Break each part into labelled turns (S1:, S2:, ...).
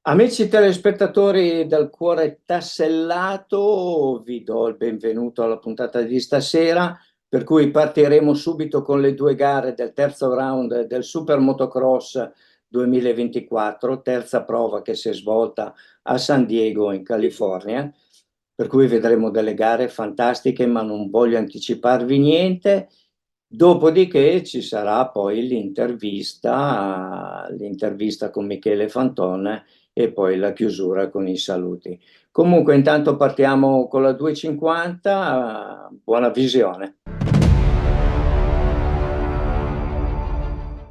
S1: Amici telespettatori del cuore tassellato, vi do il benvenuto alla puntata di stasera, per cui partiremo subito con le due gare del terzo round del Supermotocross 2024, terza prova che si è svolta a San Diego in California, per cui vedremo delle gare fantastiche, ma non voglio anticiparvi niente. Dopodiché ci sarà poi l'intervista con Michele Fanton e poi la chiusura con i saluti. Comunque, intanto partiamo con la 250. Buona visione.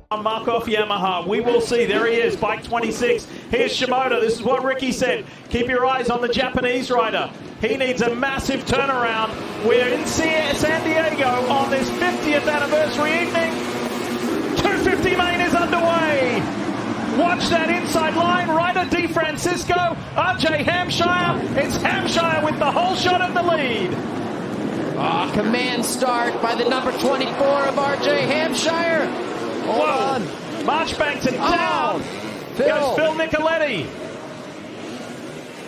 S2: Markov Yamaha. We will see. There he is, bike 26. Here's Shimoda. This is what Ricky said. Keep your eyes on the Japanese rider. He needs a massive turnaround. We're in San Diego on this 50th anniversary evening. 250 main is underway. Watch that inside line, Ryder D. Francisco, RJ Hampshire. It's Hampshire with the whole shot of the lead.
S3: Command start by the number 24 of RJ Hampshire. Hold on.
S2: Marchbanks and down goes Phil Nicoletti.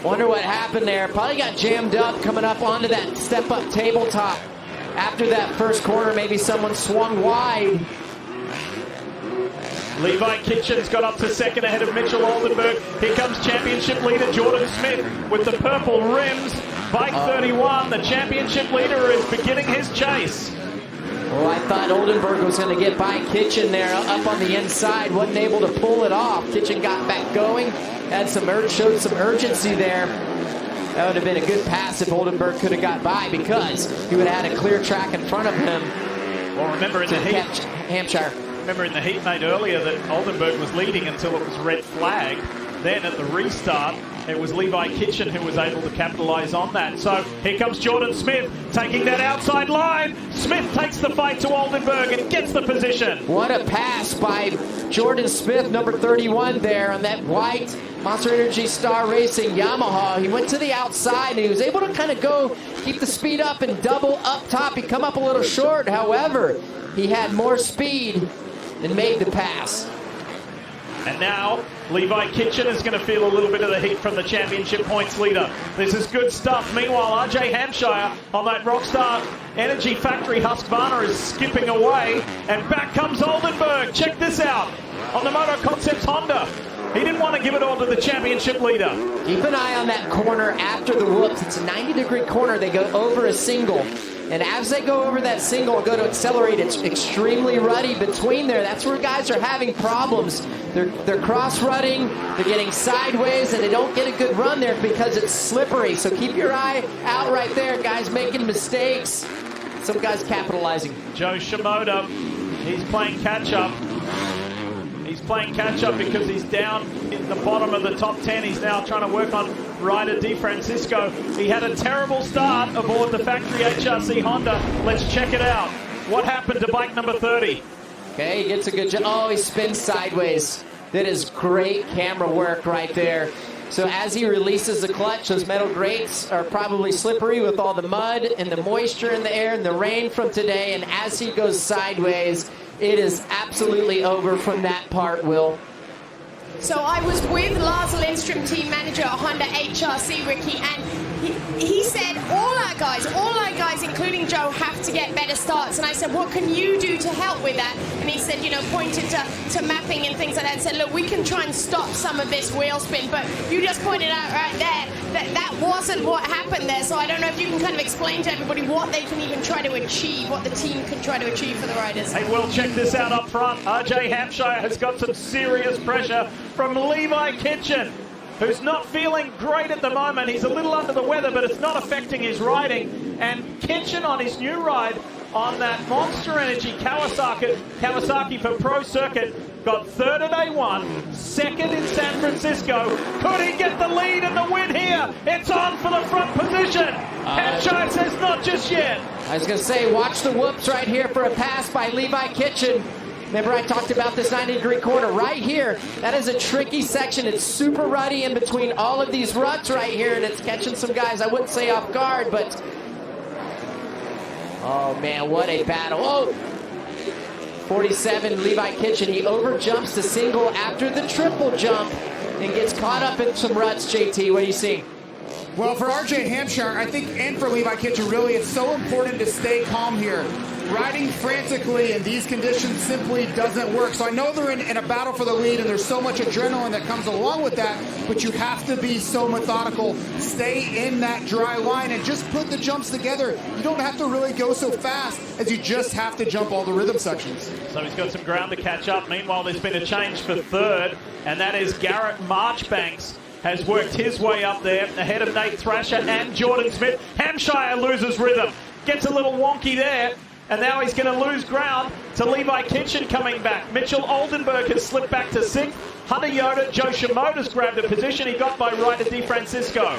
S3: Wonder what happened there. Probably got jammed up coming up onto that step-up tabletop. After that first corner, maybe someone swung wide.
S2: Levi Kitchen's got up to second ahead of Mitchell Oldenburg. Here comes championship leader Jordan Smith with the purple rims. Bike 31, the championship leader is beginning his chase.
S3: Oh, I thought Oldenburg was going to get by Kitchen there up on the inside. Wasn't able to pull it off. Kitchen got back going. Had showed some urgency there. That would have been a good pass if Oldenburg could have got by because he would have had a clear track in front of him.
S2: Well, remember in the heat,
S3: Hampshire.
S2: Remember in the heat made earlier that Oldenburg was leading until it was red flag. Then at the restart, it was Levi Kitchen who was able to capitalize on that. So here comes Jordan Smith taking that outside line. Smith takes the fight to Oldenburg and gets the position.
S3: What a pass by Jordan Smith, number 31 there on that white Monster Energy Star Racing Yamaha. He went to the outside and he was able to kind of go, keep the speed up and double up top. He come up a little short, however, he had more speed and made the pass.
S2: And now Levi Kitchen is going to feel a little bit of the heat from the championship points leader. This is good stuff. Meanwhile, RJ Hampshire on that Rockstar Energy Factory Husqvarna is skipping away. And back comes Oldenburg. Check this out on the Moto Concepts Honda. He didn't want to give it all to the championship leader.
S3: Keep an eye on that corner after the whoops. It's a 90-degree corner. They go over a single. And as they go over that single and go to accelerate, it's extremely ruddy between there. That's where guys are having problems. They're cross-rutting, they're getting sideways, and they don't get a good run there because it's slippery. So keep your eye out right there, guys making mistakes. Some guys capitalizing.
S2: Joe Shimoda, he's playing catch-up. He's playing catch-up because he's down in the bottom of the top 10. He's now trying to work on Ryder D. Francisco. He had a terrible start aboard the factory HRC Honda. Let's check it out. What happened to bike number 30?
S3: Okay, he gets a good job. Oh, he spins sideways. That is great camera work right there. So as he releases the clutch, those metal grates are probably slippery with all the mud and the moisture in the air and the rain from today. And as he goes sideways, it is absolutely over from that part, Will.
S4: So I was with Lars Lindstrom, team manager at Honda HRC, Ricky, and he said all our guys, including Joe, have to get better starts. And I said, what can you do to help with that? And he said, pointed to mapping and things like that and said, look, we can try and stop some of this wheel spin. But you just pointed out right there that wasn't what happened there. So I don't know if you can kind of explain to everybody what they can even try to achieve, what the team can try to achieve for the riders.
S2: Hey, Will, check this out up front. RJ Hampshire has got some serious pressure from Levi Kitchen, who's not feeling great at the moment. He's a little under the weather, but it's not affecting his riding. And Kitchen on his new ride on that Monster Energy Kawasaki for Pro Circuit got third at A1, second in San Francisco. Could he get the lead and the win here? It's on for the front position. Hampshire says not just yet.
S3: I was going to say, watch the whoops right here for a pass by Levi Kitchen. Remember I talked about this 90-degree corner right here. That is a tricky section. It's super ruddy in between all of these ruts right here, and it's catching some guys, I wouldn't say off guard, but... Oh, man, what a battle. Oh! 47, Levi Kitchen. He overjumps the single after the triple jump and gets caught up in some ruts. JT, what do you see?
S5: Well, for RJ Hampshire, I think, and for Levi Kitchen, really, it's so important to stay calm here. Riding frantically in these conditions simply doesn't work. So I know they're in a battle for the lead, and there's so much adrenaline that comes along with that, but you have to be so methodical. Stay in that dry line and just put the jumps together. You don't have to really go so fast as you just have to jump all the rhythm sections.
S2: So he's got some ground to catch up. Meanwhile, there's been a change for third, and that is Garrett Marchbanks has worked his way up there ahead of Nate Thrasher and Jordan Smith. Hampshire loses rhythm, gets a little wonky there, and now he's going to lose ground to Levi Kitchen coming back. Mitchell Oldenburg has slipped back to 6th. Hunter Yoda, Joe Shimoda's grabbed a position he got by Ryder DeFrancisco.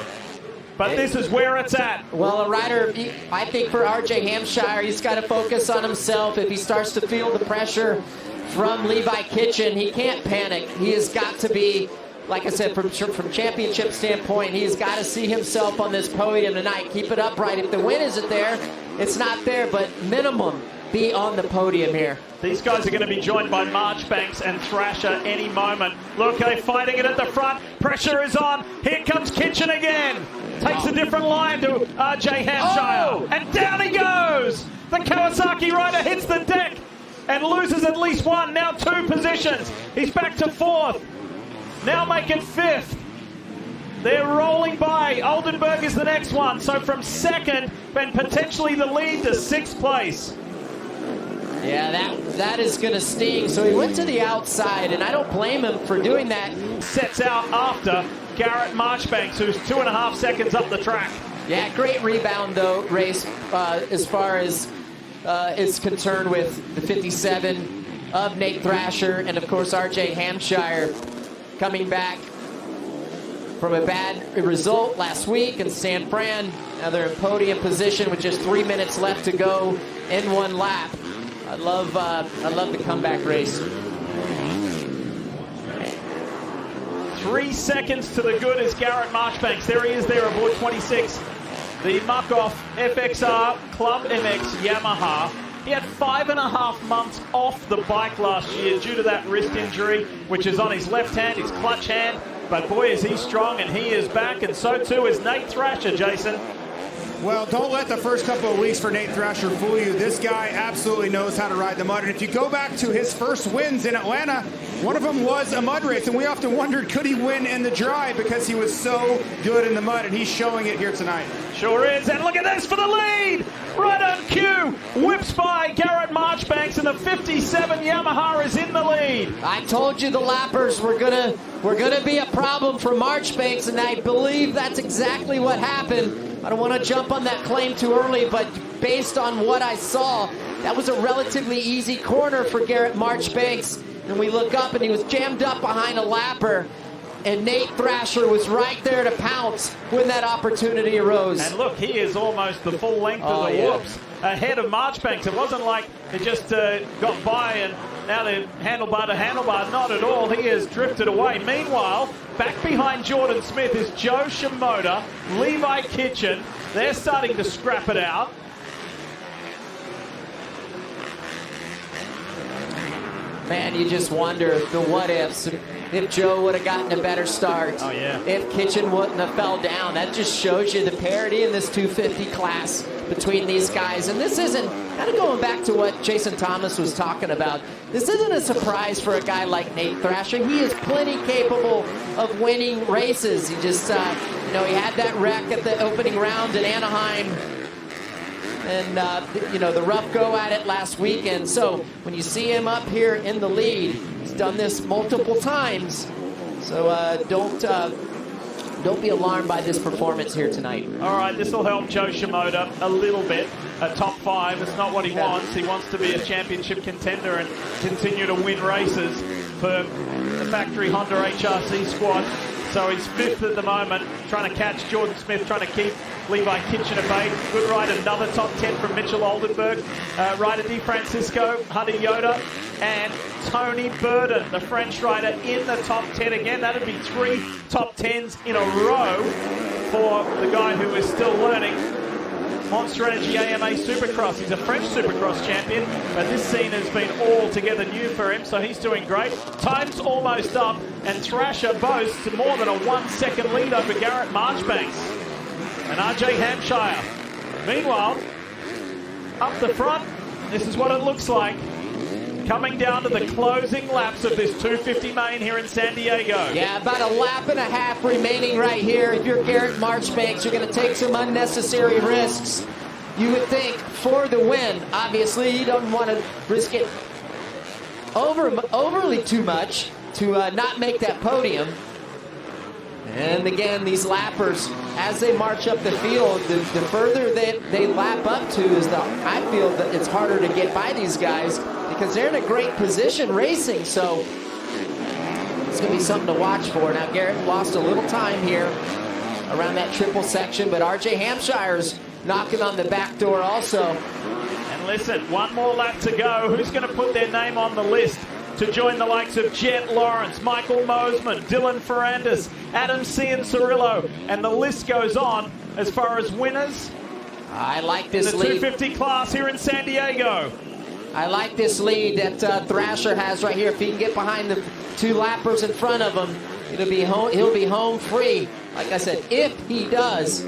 S2: But this is where it's at.
S3: Well, a rider, I think for RJ Hampshire, he's got to focus on himself. If he starts to feel the pressure from Levi Kitchen, he can't panic. He has got to be, like I said, from championship standpoint, he's got to see himself on this podium tonight. Keep it upright. If the win isn't there, it's not there, but minimum be on the podium here.
S2: These guys are going to be joined by Marchbanks and Thrasher any moment. Look, they're fighting it at the front. Pressure is on. Here comes Kitchen again. Takes a different line to RJ Hampshire.
S3: Oh!
S2: And down he goes. The Kawasaki rider hits the deck and loses at least one. Now 2 positions. He's back to 4th. Now making 5th. They're rolling by. Oldenburg is the next one. So from 2nd, and potentially the lead to 6th place.
S3: Yeah, that is going to sting. So he went to the outside, and I don't blame him for doing that.
S2: Sets out after Garrett Marchbanks, who's 2.5 seconds up the track.
S3: Yeah, great rebound, though, Race, as far as is concerned with the 57 of Nate Thrasher, and, of course, RJ Hampshire coming back from a bad result last week in San Fran. Now they're in podium position with just 3 minutes left to go in 1 lap. I love the comeback race.
S2: 3 seconds to the good is Garrett Marchbanks. There he is there aboard 26. The Muck-Off FXR Club MX Yamaha. He had 5.5 months off the bike last year due to that wrist injury, which is on his left hand, his clutch hand. But boy, is he strong, and he is back, and so too is Nate Thrasher, Jason.
S5: Well, don't let the first couple of weeks for Nate Thrasher fool you. This guy absolutely knows how to ride the mud. And if you go back to his first wins in Atlanta, one of them was a mud race. And we often wondered, could he win in the dry, because he was so good in the mud. And he's showing it here tonight.
S2: Sure is. And look at this for the lead. Right on cue. Whips by Garrett Marchbanks, and the 57 Yamaha is in the lead.
S3: I told you the lappers were gonna be a problem for Marchbanks, and I believe that's exactly what happened. I don't want to jump on that claim too early, but based on what I saw, that was a relatively easy corner for Garrett Marchbanks. And we look up, and he was jammed up behind a lapper, and Nate Thrasher was right there to pounce when that opportunity arose.
S2: And look, he is almost the full length of the whoops ahead of Marchbanks. It wasn't like it just got by and now they're handlebar to handlebar. Not at all. He has drifted away. Meanwhile, back behind Jordan Smith is Joe Shimoda, Levi Kitchen. They're starting to scrap it out.
S3: Man, you just wonder the what-ifs. If Joe would have gotten a better start.
S2: Oh, yeah.
S3: If Kitchen wouldn't have fell down. That just shows you the parity in this 250 class between these guys. And this isn't, kind of going back to what Jason Thomas was talking about, this isn't a surprise for a guy like Nate Thrasher. He is plenty capable of winning races. He just, he had that wreck at the opening round in Anaheim. And, the rough go at it last weekend. So when you see him up here in the lead, he's done this multiple times. So don't be alarmed by this performance here tonight.
S2: All right, this will help Joe Shimoda a little bit. A top 5, it's not what he wants. He wants to be a championship contender and continue to win races for the factory Honda HRC squad. So he's 5th at the moment, trying to catch Jordan Smith, trying to keep Levi Kitchen at bay. Good ride, another top 10 from Mitchell Oldenburg. Ryder DeFrancisco, Hunter Yoda, and Tony Burden, the French rider, in the top 10 again. That'd be 3 top 10s in a row for the guy who is still learning. Monster Energy AMA Supercross. He's a French Supercross champion, but this scene has been altogether new for him, so he's doing great. Time's almost up, and Thrasher boasts more than a 1 second lead over Garrett Marchbanks and RJ Hampshire. Meanwhile, up the front, this is what it looks like. Coming down to the closing laps of this 250 main here in San Diego.
S3: Yeah, about a lap and a half remaining right here. If you're Garrett Marchbanks, you're going to take some unnecessary risks. You would think for the win. Obviously, you don't want to risk it overly too much to not make that podium. And again, these lappers, as they march up the field, the further they lap up to, I feel that it's harder to get by these guys because they're in a great position racing. So it's going to be something to watch for. Now, Garrett lost a little time here around that triple section, but RJ Hampshire's knocking on the back door also.
S2: And listen, one more lap to go. Who's going to put their name on the list to join the likes of Jet Lawrence, Michael Mosman, Dylan Ferrandis, Adam Cianciarillo, and the list goes on as far as winners.
S3: I like this
S2: the
S3: lead.
S2: 250 class here in San Diego.
S3: I like this lead that Thrasher has right here. If he can get behind the two lappers in front of him, he'll be home free. Like I said, if he does.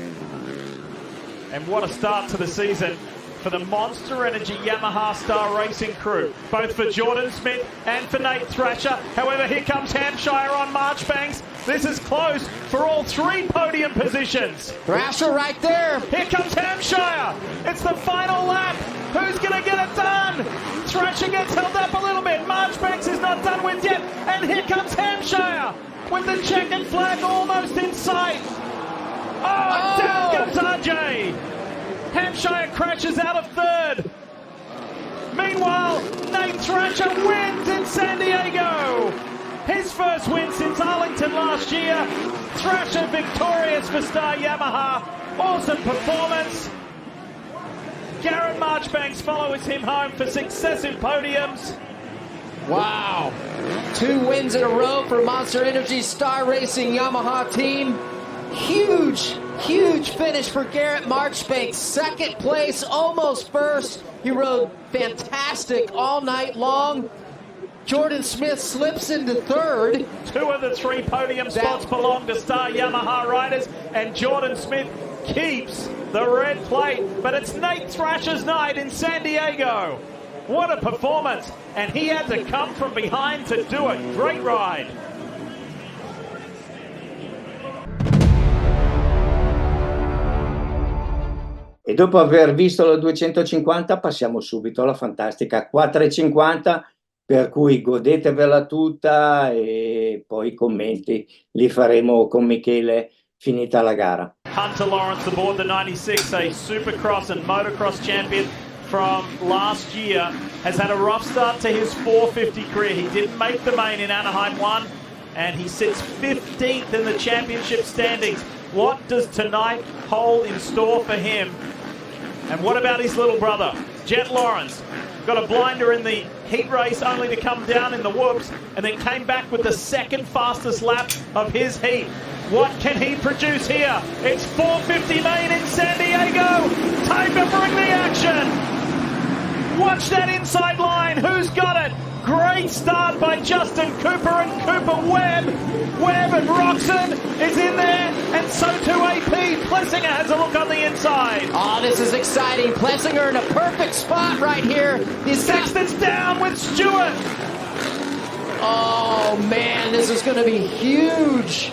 S2: And what a start to the season for the Monster Energy Yamaha Star Racing crew, both for Jordan Smith and for Nate Thrasher. However, here comes Hampshire on Marchbanks. This is close for all three podium positions.
S3: Thrasher right there.
S2: Here comes Hampshire. It's the final lap. Who's going to get it done? Thrasher gets held up a little bit. Marchbanks is not done with yet. And here comes Hampshire with the checkered flag almost in sight. Oh, down goes RJ. Hampshire crashes out of third. Meanwhile, Nate Thrasher wins in San Diego. His first win since Arlington last year. Thrasher victorious for Star Yamaha. Awesome performance. Garrett Marchbanks follows him home for successive podiums.
S3: Wow. 2 wins in a row for Monster Energy Star Racing Yamaha team. Huge finish for Garrett Marchbanks. Second place, almost first. He rode fantastic all night long. Jordan Smith slips into third.
S2: 2 of the 3 podium spots belong to Star Yamaha riders, and Jordan Smith keeps the red plate. But it's Nate Thrasher's night in San Diego. What a performance, and he had to come from behind to do it. Great ride.
S1: E dopo aver visto la 250 passiamo subito alla fantastica 450, per cui godetevela tutta e poi i commenti li faremo con Michele finita la gara.
S2: Hunter Lawrence aboard the 96, a Supercross and Motocross champion from last year, has had a rough start to his 450 career. He didn't make the main in Anaheim 1, and he sits 15th in the championship standings. What does tonight hold in store for him? And what about his little brother, Jet Lawrence? Got a blinder in the heat race only to come down in the whoops, and then came back with the second fastest lap of his heat. What can he produce here? It's 450 main in San Diego. Time to bring the action. Watch that inside line. Who's got it? Great start by Justin Cooper and Cooper Webb. Webb and Roxon is in there, and so too AP. Plessinger has a look on the inside.
S3: Oh, this is exciting. Plessinger in a perfect spot right here.
S2: Sexton's down with Stewart.
S3: Oh, man, this is going to be huge.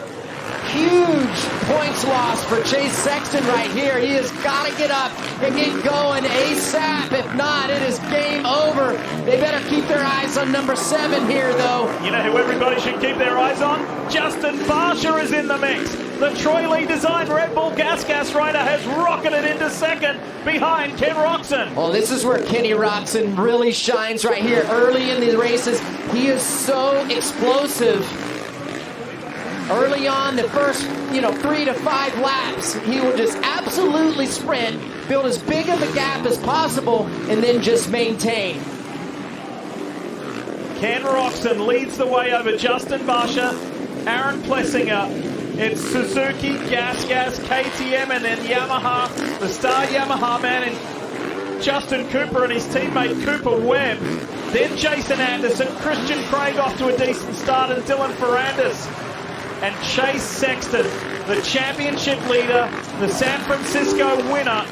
S3: Huge points loss for Chase Sexton right here. He has got to get up and get going ASAP. If not, it is game over. They better keep their eyes on number 7 here, though.
S2: You know who everybody should keep their eyes on? Justin Barsha is in the mix. The Troy Lee designed Red Bull Gas rider has rocketed into second behind Ken Roxon.
S3: Well, this is where Kenny Roxon really shines right here early in the races. He is so explosive. Early on, the first, 3 to 5 laps, he will just absolutely sprint, build as big of a gap as possible, and then just maintain.
S2: Ken Roxon leads the way over Justin Barsha, Aaron Plessinger, It's Suzuki, Gas, KTM, and then Yamaha, the star Yamaha man, and Justin Cooper and his teammate Cooper Webb. Then Jason Anderson, Christian Craig off to a decent start, and Dylan Ferrandis. And Chase Sexton, the championship leader, the San Francisco winner,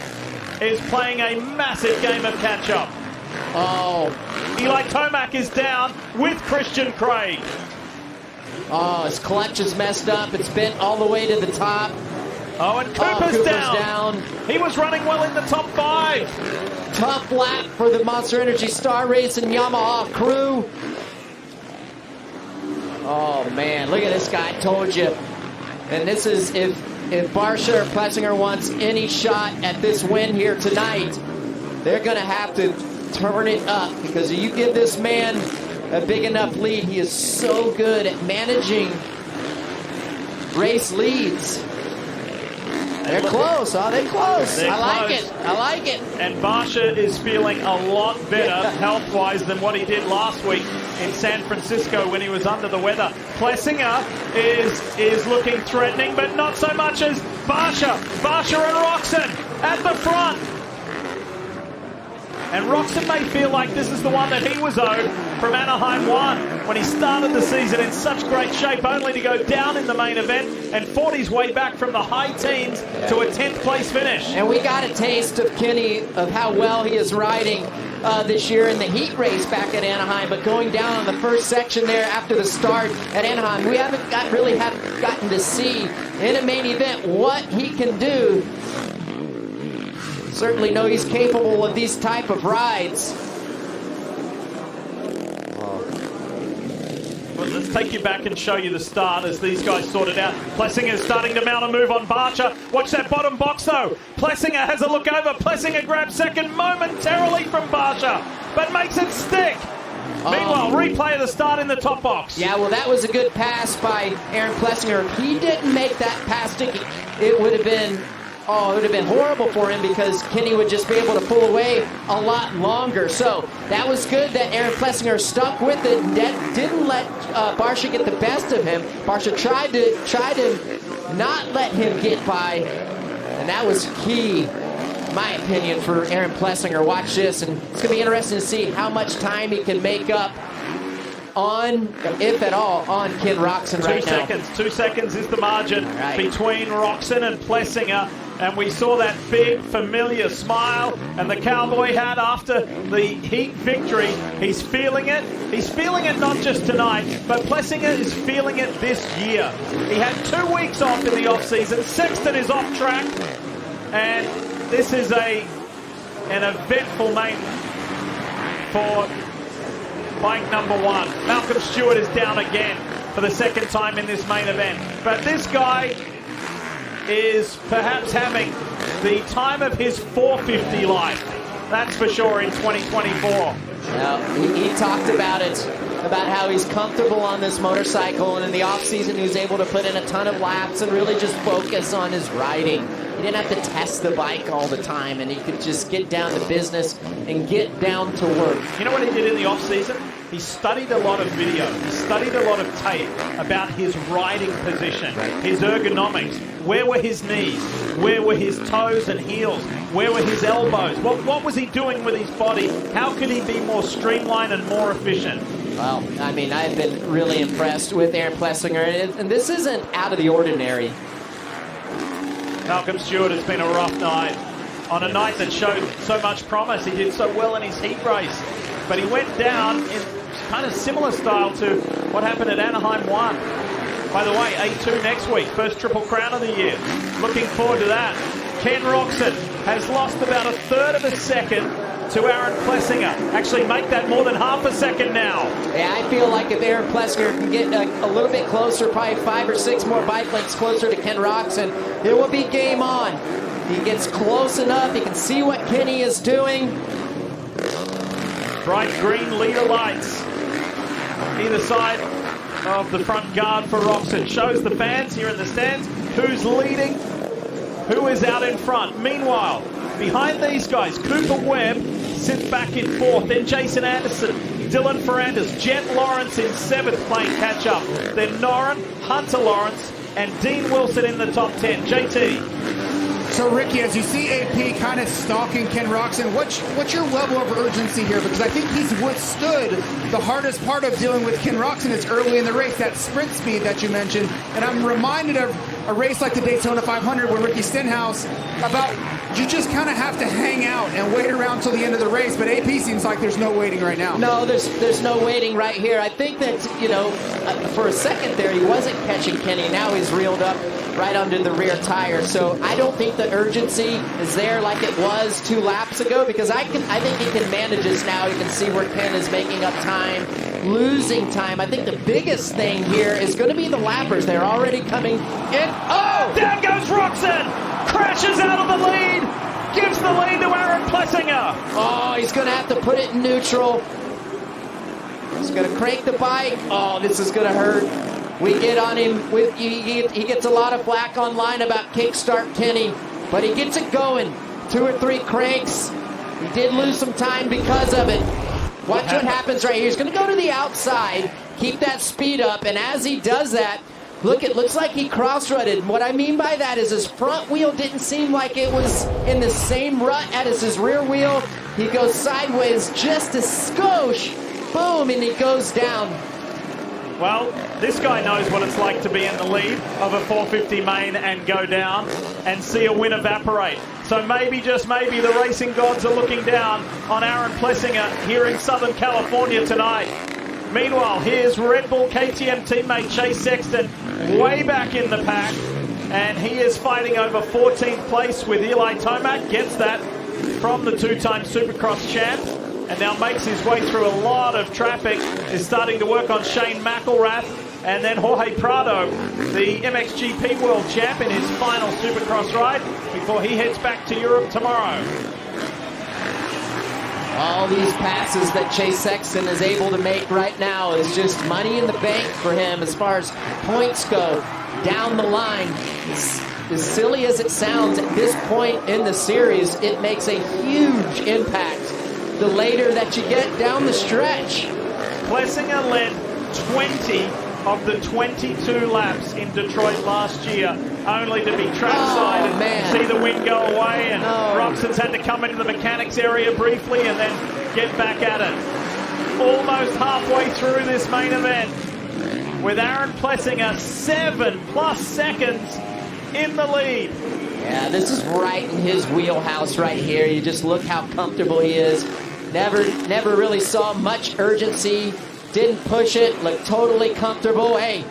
S2: is playing a massive game of catch-up.
S3: Oh.
S2: Eli Tomac is down with Christian Craig.
S3: Oh, his clutch is messed up. It's bent all the way to the top.
S2: Oh, and Cooper's
S3: down.
S2: He was running well in the top 5.
S3: Tough lap for the Monster Energy Star Racing Yamaha crew. Oh, man, look at this guy. I told you. And this is, if Barsha or Plessinger wants any shot at this win here tonight, they're going to have to turn it up, because if you give this man a big enough lead, he is so good at managing race leads. They're close. Oh, they're close. I like it. I like it.
S2: And Barsha is feeling a lot better health-wise than what he did last week in San Francisco when he was under the weather. Plessinger is looking threatening, but not so much as Barsha. Barsha and Roxon at the front. And Roxon may feel like this is the one that he was owed from Anaheim 1 when he started the season in such great shape, only to go down in the main event and fought his way back from the high teens to a 10th place finish.
S3: And we got a taste of Kenny, of how well he is riding this year in the heat race back at Anaheim, but going down on the first section there after the start at Anaheim, we haven't gotten to see in a main event what he can do. Certainly know he's capable of these type of rides.
S2: Well, let's take you back and show you the start as these guys sort it out. Plessinger is starting to mount a move on Barsha. Watch that bottom box though. Plessinger has a look over. Plessinger grabs second momentarily from Barsha, but makes it stick. Meanwhile, replay of the start in the top box.
S3: Yeah, well, that was a good pass by Aaron Plessinger. If he didn't make that pass sticky, it would have been horrible for him, because Kenny would just be able to pull away a lot longer. So that was good that Aaron Plessinger stuck with it. That didn't let Barsha get the best of him. Barsha tried to not let him get by, and that was key, in my opinion, for Aaron Plessinger. Watch this, and it's going to be interesting to see how much time he can make up on, if at all, on Ken Roxon right now.
S2: 2 seconds. 2 seconds is the margin between Roxon and Plessinger. And we saw that big, familiar smile and the cowboy hat after the heat victory. He's feeling it. He's feeling it not just tonight, but Plessinger is feeling it this year. He had 2 weeks off in the off-season. Sexton is off track. And this is an eventful main for bike number 1. Malcolm Stewart is down again for the second time in this main event. But this guy is perhaps having the time of his 450 life. That's for sure in 2024.
S3: Yeah, he talked about it, about how he's comfortable on this motorcycle, and in the off-season he was able to put in a ton of laps and really just focus on his riding. He didn't have to test the bike all the time, and he could just get down to business and get down to work.
S2: You know what he did in the off-season? He studied a lot of video. He studied a lot of tape about his riding position, his ergonomics. Where were his knees? Where were his toes and heels? Where were his elbows? What was he doing with his body? How could he be more streamlined and more efficient?
S3: Well, I mean, I've been really impressed with Aaron Plessinger, and this isn't out of the ordinary.
S2: Malcolm Stewart has been a rough night. On a night that showed so much promise. He did so well in his heat race. But he went down in kind of similar style to what happened at Anaheim 1. By the way, A2 next week, first Triple Crown of the year. Looking forward to that. Ken Roxon has lost about 1/3 of a second to Aaron Plessinger. Actually make that more than half a second now.
S3: Yeah, I feel like if Aaron Plessinger can get a little bit closer, probably 5 or 6 more bike lengths closer to Ken Roxon, it will be game on. He gets close enough, he can see what Kenny is doing.
S2: Bright green leader lights either side of the front guard for Roxon. Shows the fans here in the stands who's leading, who is out in front. Meanwhile, behind these guys, Cooper Webb sits back in 4th. Then Jason Anderson, Dylan Ferrandis, Jet Lawrence in 7th playing catch-up. Then Noren, Hunter Lawrence, and Dean Wilson in the top 10. JT.
S5: So, Ricky, as you see AP kind of stalking Ken Roczen, what's your level of urgency here? Because I think he's withstood the hardest part of dealing with Ken Roczen is early in the race, that sprint speed that you mentioned. And I'm reminded of a race like the Daytona 500 where Ricky Stenhouse about you just kind of have to hang out and wait around till the end of the race. But AP seems like there's no waiting right now.
S3: No, there's no waiting right here. I think that, for a second there, he wasn't catching Kenny. Now he's reeled up right under the rear tire. So I don't think the urgency is there like it was 2 laps ago, because I think he can manage this now. You can see where Ken is making up time, losing time. I think the biggest thing here is going to be the lappers. They're already coming in. Oh!
S2: Down goes Roczen! Crashes out of the lead! Gives the lead to Aaron Plessinger!
S3: Oh, he's going to have to put it in neutral. He's going to crank the bike. Oh, this is going to hurt. We get on him. He gets a lot of flack online about kickstart Kenny, but he gets it going. 2 or 3 cranks. He did lose some time because of it. Watch what happens right here. He's going to go to the outside, keep that speed up, and as he does that, look, it looks like he cross-rutted. What I mean by that is his front wheel didn't seem like it was in the same rut as his rear wheel. He goes sideways just a skosh, boom, and he goes down.
S2: Well, this guy knows what it's like to be in the lead of a 450 main and go down and see a win evaporate. So maybe, just maybe, the racing gods are looking down on Aaron Plessinger here in Southern California tonight. Meanwhile, here's Red Bull KTM teammate Chase Sexton way back in the pack, and he is fighting over 14th place with Eli Tomac. Gets that from the 2-time Supercross champ, and now makes his way through a lot of traffic. Is starting to work on Shane McElrath, and then Jorge Prado, the MXGP World Champ, in his final Supercross ride before he heads back to Europe tomorrow.
S3: All these passes that Chase Sexton is able to make right now is just money in the bank for him as far as points go down the line. As silly as it sounds, at this point in the series, it makes a huge impact the later that you get down the stretch.
S2: Plessinger led 20 of the 22 laps in Detroit last year, only to be trackside and see the win go away, and Roczen's had to come into the mechanics area briefly and then get back at it. Almost halfway through this main event with Aaron Plessinger 7+ seconds in the lead.
S3: Yeah, this is right in his wheelhouse right here. You just look how comfortable he is. Never really saw much urgency. Didn't push it, looked totally comfortable. Hey,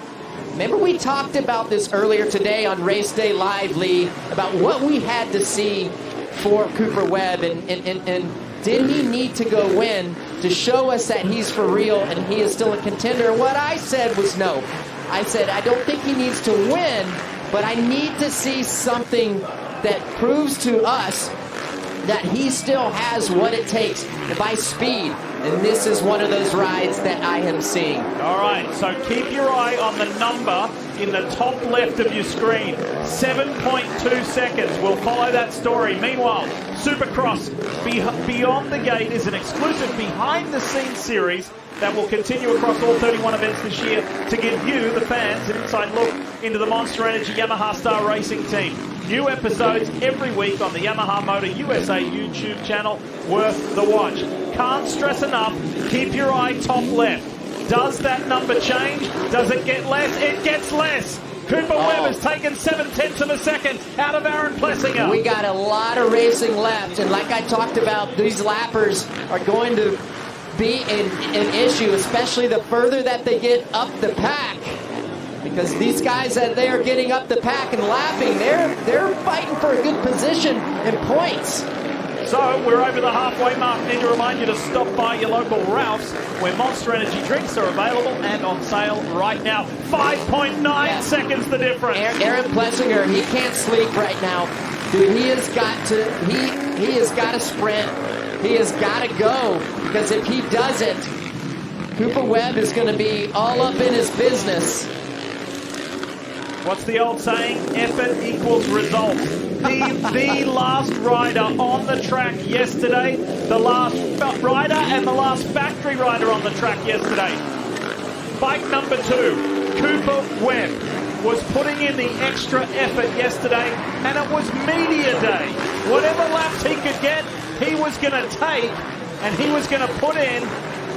S3: remember we talked about this earlier today on Race Day Live, Lee, about what we had to see for Cooper Webb, and did he need to go win to show us that he's for real and he is still a contender? What I said was no. I said I don't think he needs to win, but I need to see something that proves to us that he still has what it takes by speed. And this is one of those rides that I am seeing.
S2: All right, so keep your eye on the number in the top left of your screen. 7.2 seconds. We'll follow that story. Meanwhile, Supercross Beyond the Gate is an exclusive behind-the-scenes series that will continue across all 31 events this year to give you, the fans, an inside look into the Monster Energy Yamaha Star Racing team. New episodes every week on the Yamaha Motor USA YouTube channel, worth the watch. Can't stress enough, keep your eye top left. Does that number change? Does it get less? It gets less. Cooper Webb has taken 0.7 of a second out of Aaron Plessinger.
S3: We got a lot of racing left, and like I talked about, these lappers are going to be an issue, especially the further that they get up the pack. Because these guys that they are getting up the pack and lapping, they're fighting for a good position and points.
S2: So we're over the halfway mark. Need to remind you to stop by your local Ralph's, where Monster Energy drinks are available and on sale right now. 5.9 seconds the difference.
S3: Aaron Plessinger, he can't sleep right now. Dude, he has got to sprint. He has got to go, because if he doesn't, Cooper Webb is going to be all up in his business.
S2: What's the old saying? Effort equals result. The last rider on the track yesterday, the last rider and the last factory rider on the track yesterday. Bike number 2, Cooper Webb. was putting in the extra effort yesterday, and it was media day. Whatever laps he could get, he was going to take, and he was going to put in,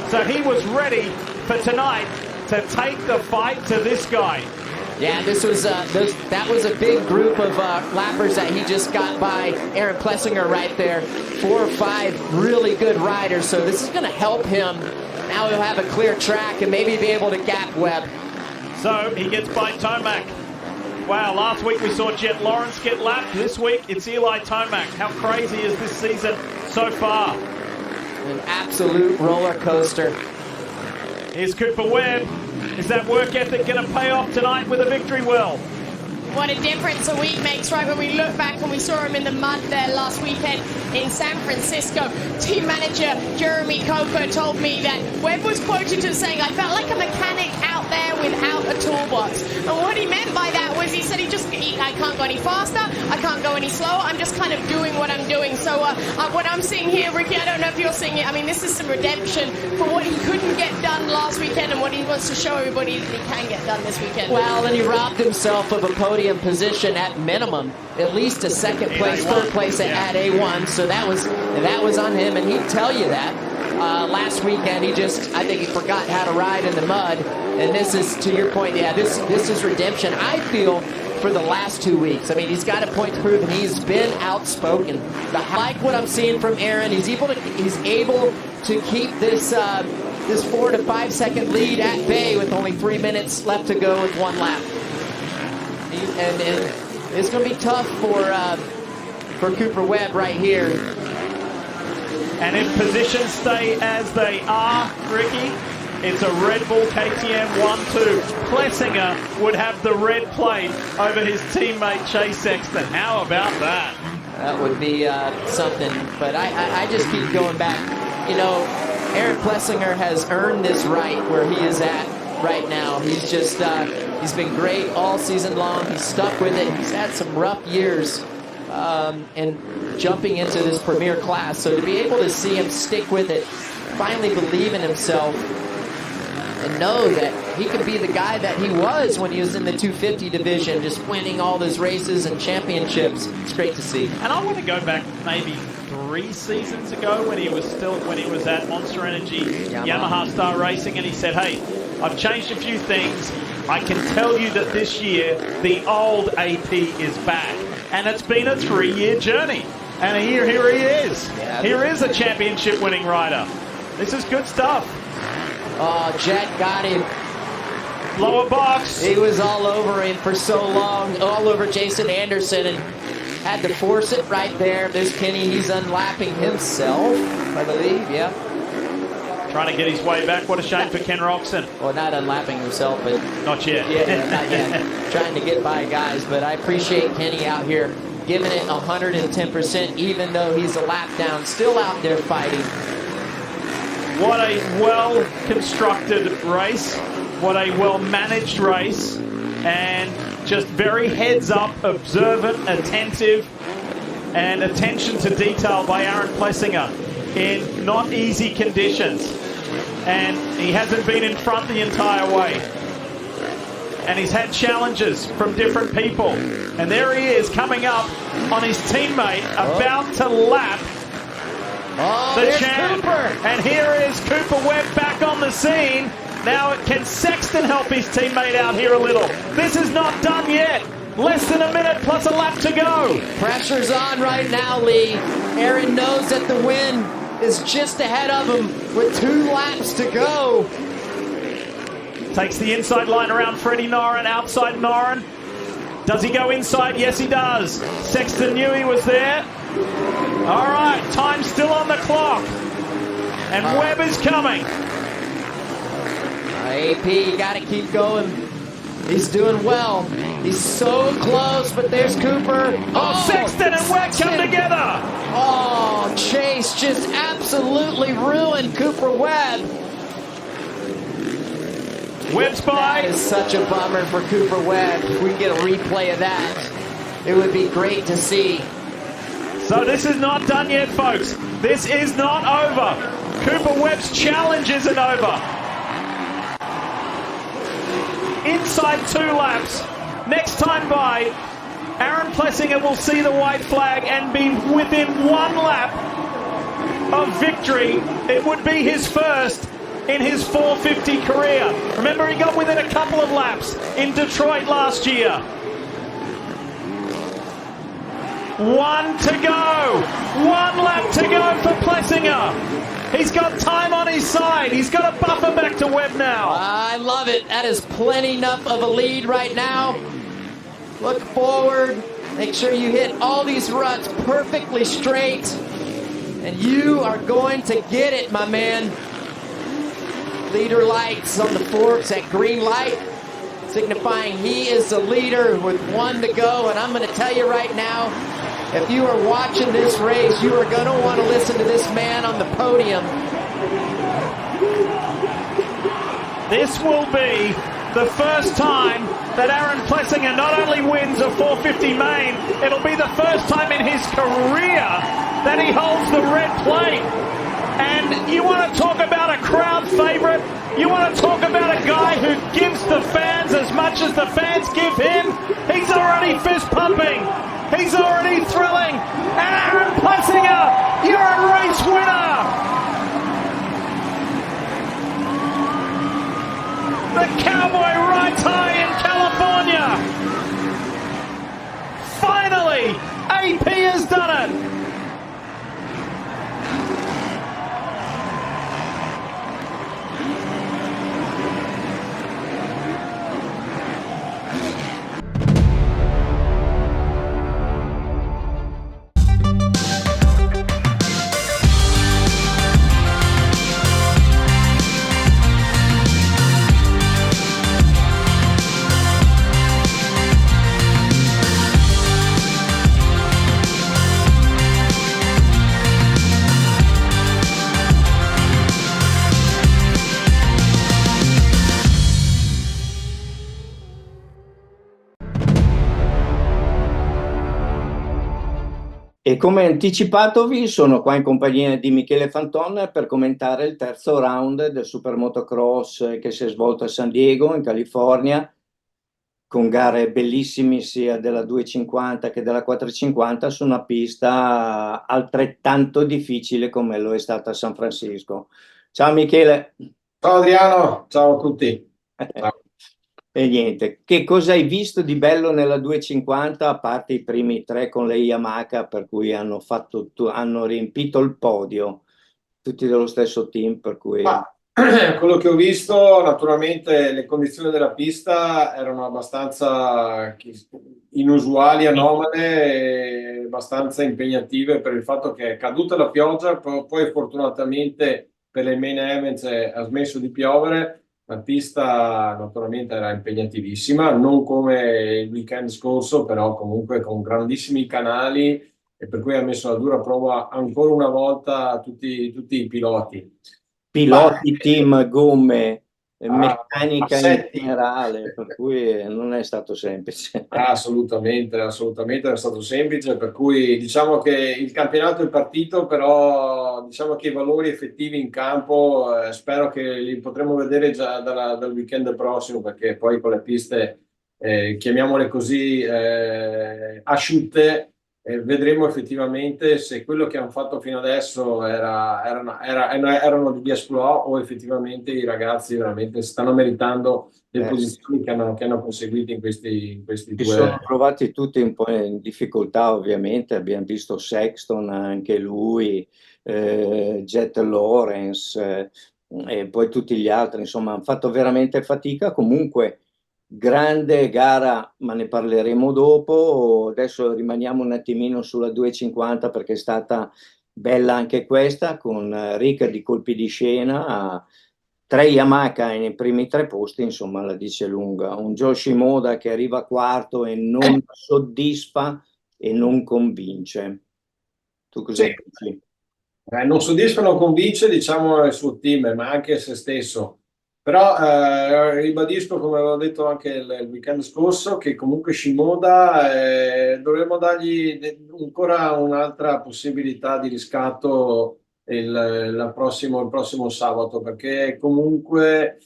S2: so he was ready for tonight to take the fight to this guy.
S3: Yeah, that was a big group of lappers that he just got by Aaron Plessinger right there. 4 or 5 really good riders, so this is going to help him. Now he'll have a clear track and maybe be able to gap Webb.
S2: So he gets by Tomac. Wow, last week we saw Jet Lawrence get lapped. This week it's Eli Tomac. How crazy is this season so far?
S3: An absolute roller coaster.
S2: Here's Cooper Webb. Is that work ethic going to pay off tonight with a victory well?
S4: What a difference a week makes, right? When we look back and we saw him in the mud there last weekend in San Francisco, team manager Jeremy Coker told me that Webb was quoted as saying, I felt like a mechanic out there without a toolbox. And what he meant by that was he said I can't go any faster, I can't go any slower, I'm just kind of doing what I'm doing. So what I'm seeing here, Ricky, I don't know if you're seeing it, I mean, this is some redemption for what he couldn't get done last weekend and what he wants to show everybody that he can get done this weekend.
S3: Well, and he robbed himself of a podium position at minimum, at least a second place, third place at A1. So that was on him, and he'd tell you that. Last weekend, I think he forgot how to ride in the mud, and this is, to your point, yeah, this is redemption. I feel for the last 2 weeks. I mean, he's got a point to prove, and he's been outspoken. I like what I'm seeing from Aaron. He's able to keep this 4 to 5 second lead at bay with only 3 minutes left to go with 1 lap. And it's going to be tough for Cooper Webb right here.
S2: And if positions stay as they are, Ricky, it's a Red Bull KTM 1-2. Plessinger would have the red plate over his teammate Chase Sexton. How about that?
S3: That would be something. But I just keep going back. You know, Aaron Plessinger has earned this right where he is at right now. He's just he's been great all season long. He's stuck with it. He's had some rough years and jumping into this premier class. So to be able to see him stick with it, finally believe in himself, and know that he could be the guy that he was when he was in the 250 division, just winning all those races and championships. It's great to see.
S2: And I want to go back maybe 3 seasons ago when he was at Monster Energy Yamaha Star Racing, and he said, hey, I've changed a few things. I can tell you that this year the old AP is back, and it's been a 3-year journey, and here he is.
S3: Yeah.
S2: Here is a championship winning rider. This is good stuff.
S3: Oh, Jet got him.
S2: Lower box.
S3: He was all over him for so long, all over Jason Anderson, and had to force it right there. There's Kenny. He's unlapping himself, I believe. Yeah.
S2: Trying to get his way back. What a shame for Ken Roxon.
S3: Well, not unlapping himself, but
S2: not yet.
S3: Yeah, not yet. Trying to get by guys, but I appreciate Kenny out here giving it 110%, even though he's a lap down, still out there fighting.
S2: What a well-constructed race. What a well-managed race. And just very heads-up, observant, attentive, and attention to detail by Aaron Plessinger in not easy conditions. And he hasn't been in front the entire way. And he's had challenges from different people. And there he is coming up on his teammate, about to lap the champ.
S3: Cooper.
S2: And here is Cooper Webb back on the scene. Now can Sexton help his teammate out here a little? This is not done yet. Less than a minute plus a lap to go.
S3: Pressure's on right now, Lee. Aaron knows that the win is just ahead of him with 2 laps to go.
S2: Takes the inside line around Freddie Noren, outside Noren. Does he go inside? Yes, he does. Sexton knew he was there. All right, time still on the clock. And Webb is coming.
S3: AP, you got to keep going. He's doing well. He's so close, but there's Cooper.
S2: Oh, Sexton and Webb come together.
S3: Oh, Chase just absolutely ruined Cooper Webb.
S2: Webb's by.
S3: That is such a bummer for Cooper Webb. If we get a replay of that, it would be great to see.
S2: So this is not done yet, folks. This is not over. Cooper Webb's challenge isn't over. Inside 2 laps, next time by, Aaron Plessinger will see the white flag and be within 1 lap of victory. It would be his first in his 450 career. Remember, he got within a couple of laps in Detroit last year. 1 to go. 1 lap to go for Plessinger. He's got time on his side. He's got a buffer back to Webb now.
S3: I love it. That is plenty enough of a lead right now. Look forward. Make sure you hit all these ruts perfectly straight. And you are going to get it, my man. Leader lights on the forks, that green light, signifying he is the leader with 1 to go. And I'm going to tell you right now, if you are watching this race, you are going to want to listen to this man on the podium.
S2: This will be the first time that Aaron Plessinger not only wins a 450 main, it'll be the first time in his career that he holds the red plate. And you want to talk about a crowd favorite? You want to talk about a guy who gives the fans as much as the fans give him? He's already fist pumping. He's already thrilling. And Aaron Plessinger, you're a race winner. The cowboy rides high in California. Finally, AP has done it.
S1: E come anticipatovi, sono qua in compagnia di Michele Fanton per commentare il terzo round del Supermotocross che si è svolto a San Diego, in California, con gare bellissime sia della 250 che della 450 su una pista altrettanto difficile come lo è stata a San Francisco. Ciao Michele.
S6: Ciao Adriano, ciao a tutti. Ciao.
S1: E niente, che cosa hai visto di bello nella 250, a parte i primi 3 con le Yamaha, per cui hanno riempito il podio, tutti dello stesso team, per cui...
S6: Quello che ho visto, naturalmente le condizioni della pista erano abbastanza inusuali, anomale e abbastanza impegnative per il fatto che è caduta la pioggia, poi fortunatamente per le main events ha smesso di piovere. La pista naturalmente era impegnativissima, non come il weekend scorso, però comunque con grandissimi canali, e per cui ha messo a dura prova ancora una volta tutti i piloti.
S1: Team, gomme, meccanica in
S6: assetti.
S1: generale, per cui non è stato semplice.
S6: Assolutamente è stato semplice, per cui diciamo che il campionato è partito, però diciamo che i valori effettivi in campo spero che li potremo vedere già dal weekend prossimo, perché poi con le piste chiamiamole così asciutte, vedremo effettivamente se quello che hanno fatto fino adesso erano degli exploit o effettivamente i ragazzi veramente stanno meritando le posizioni che hanno conseguito in questi due.
S1: Sono trovati tutti un po' in difficoltà, ovviamente. Abbiamo visto Sexton, anche lui, Jet Lawrence, e poi tutti gli altri, insomma, hanno fatto veramente fatica. Comunque, grande gara, ma ne parleremo dopo. Adesso rimaniamo un attimino sulla 250 perché è stata bella anche questa, con ricca di colpi di scena. 3 Yamaha nei primi 3 posti, insomma, la dice lunga. Un Joe Shimoda che arriva quarto e non soddisfa e non convince. Tu cosa dici?
S6: Non soddisfa, non convince, diciamo, il suo team, ma anche se stesso. Però ribadisco, come avevo detto anche il weekend scorso, che comunque Shimoda dovremmo dargli ancora un'altra possibilità di riscatto il prossimo sabato, perché comunque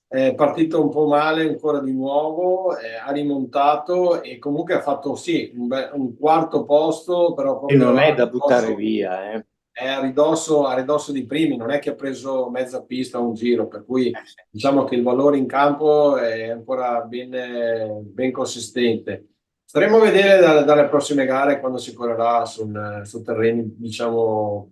S6: è partito un po' male ancora di nuovo, ha rimontato e comunque ha fatto sì un quarto posto, però
S1: E non
S6: proprio
S1: è da buttare via, eh.
S6: è a ridosso di primi, non è che ha preso mezza pista o un giro, per cui
S1: Sì.
S6: diciamo che il valore in campo è ancora ben consistente. Staremo a vedere dalle prossime gare quando si correrà su terreni, diciamo,